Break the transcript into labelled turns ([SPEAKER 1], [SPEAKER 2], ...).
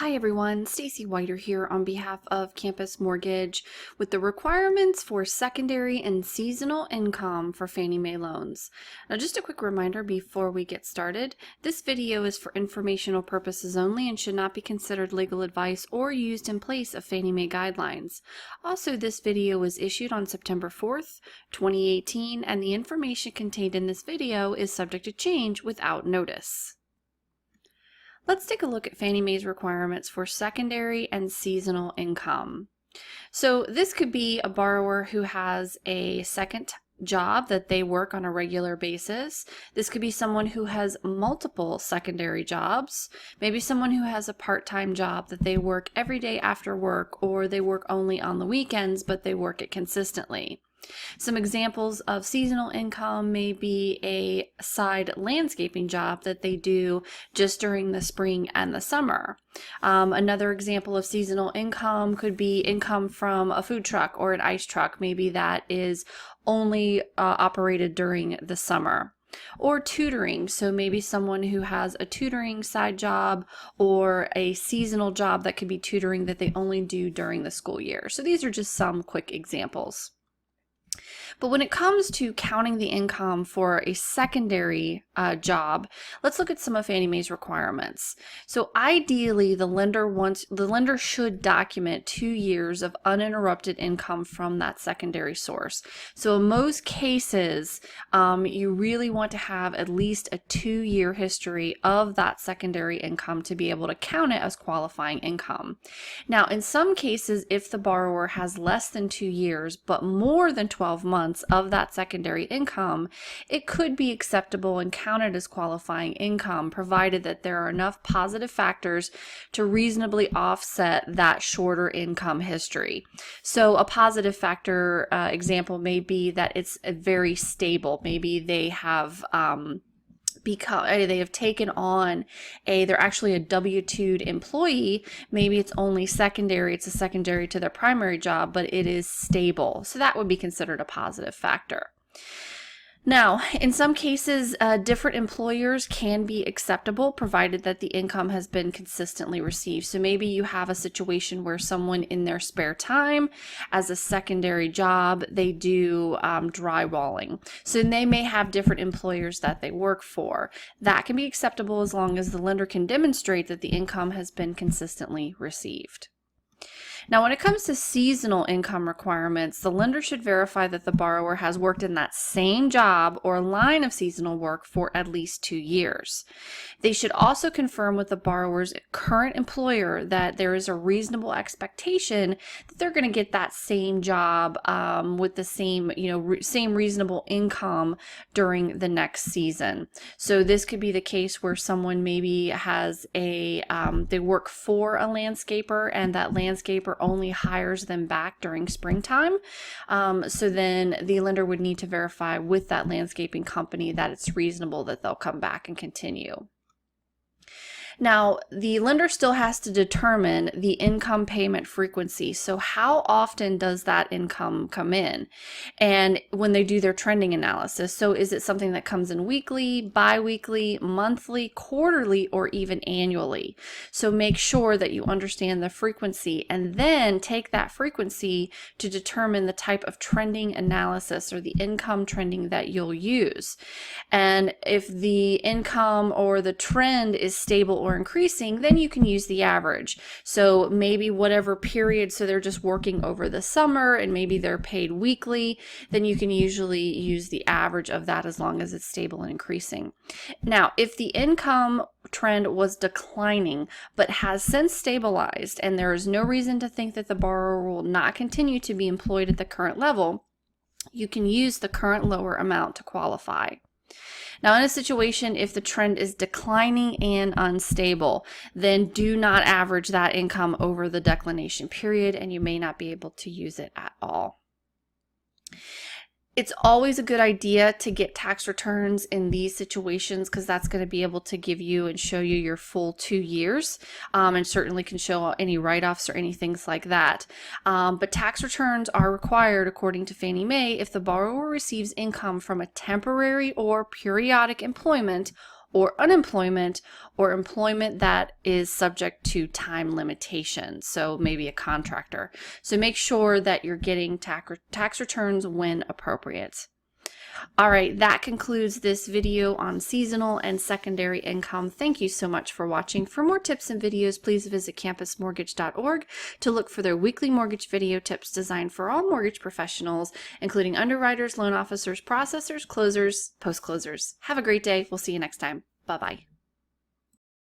[SPEAKER 1] Hi everyone, Stacy Whiter here on behalf of Campus Mortgage with the requirements for secondary and seasonal income for Fannie Mae loans. Now just a quick reminder before we get started, this video is for informational purposes only and should not be considered legal advice or used in place of Fannie Mae guidelines. Also, this video was issued on September 4th, 2018, and the information contained in this video is subject to change without notice. Let's take a look at Fannie Mae's requirements for secondary and seasonal income. So this could be a borrower who has a second job that they work on a regular basis. This could be someone who has multiple secondary jobs, maybe someone who has a part-time job that they work every day after work, or they work only on the weekends but they work it consistently. Some examples of seasonal income may be a side landscaping job that they do just during the spring and the summer. Another example of seasonal income could be income from a food truck or an ice truck. Maybe that is only operated during the summer. Or tutoring, so maybe someone who has a tutoring side job or a seasonal job that could be tutoring that they only do during the school year. So these are just some quick examples. But when it comes to counting the income for a secondary job, let's look at some of Fannie Mae's requirements. So ideally, the lender should document 2 years of uninterrupted income from that secondary source. So in most cases, you really want to have at least a 2-year history of that secondary income to be able to count it as qualifying income. Now, in some cases, if the borrower has less than 2 years but more than 12 months of that secondary income, it could be acceptable and counted as qualifying income, provided that there are enough positive factors to reasonably offset that shorter income history. So a positive factor example may be that it's very stable. Maybe they have taken on they're actually a W-2'd employee. Maybe it's only secondary, it's a secondary to their primary job, but it is stable. So that would be considered a positive factor. Now, in some cases, different employers can be acceptable provided that the income has been consistently received. So maybe you have a situation where someone in their spare time as a secondary job, they do drywalling. So they may have different employers that they work for. That can be acceptable as long as the lender can demonstrate that the income has been consistently received. Now, when it comes to seasonal income requirements, the lender should verify that the borrower has worked in that same job or line of seasonal work for at least 2 years. They should also confirm with the borrower's current employer that there is a reasonable expectation that they're going to get that same job with the same, same reasonable income during the next season. So this could be the case where someone maybe has they work for a landscaper, and that landscaper only hires them back during springtime. So then the lender would need to verify with that landscaping company that it's reasonable that they'll come back and continue. Now, the lender still has to determine the income payment frequency. So how often does that income come in? And when they do their trending analysis, so is it something that comes in weekly, bi-weekly, monthly, quarterly, or even annually? So make sure that you understand the frequency and then take that frequency to determine the type of trending analysis or the income trending that you'll use. And if the income or the trend is stable or increasing, then you can use the average. So maybe whatever period, so they're just working over the summer and maybe they're paid weekly, then you can usually use the average of that as long as it's stable and increasing. Now, if the income trend was declining but has since stabilized and there is no reason to think that the borrower will not continue to be employed at the current level, you can use the current lower amount to qualify. Now, in a situation, if the trend is declining and unstable, then do not average that income over the declination period, and you may not be able to use it at all. It's always a good idea to get tax returns in these situations because that's going to be able to give you and show you your full 2 years, and certainly can show any write-offs or any things like that. But tax returns are required according to Fannie Mae if the borrower receives income from a temporary or periodic employment or unemployment, or employment that is subject to time limitations, so maybe a contractor. So make sure that you're getting tax returns when appropriate. All right, that concludes this video on seasonal and secondary income. Thank you so much for watching. For more tips and videos, please visit campusmortgage.org to look for their weekly mortgage video tips designed for all mortgage professionals, including underwriters, loan officers, processors, closers, post-closers. Have a great day. We'll see you next time. Bye-bye.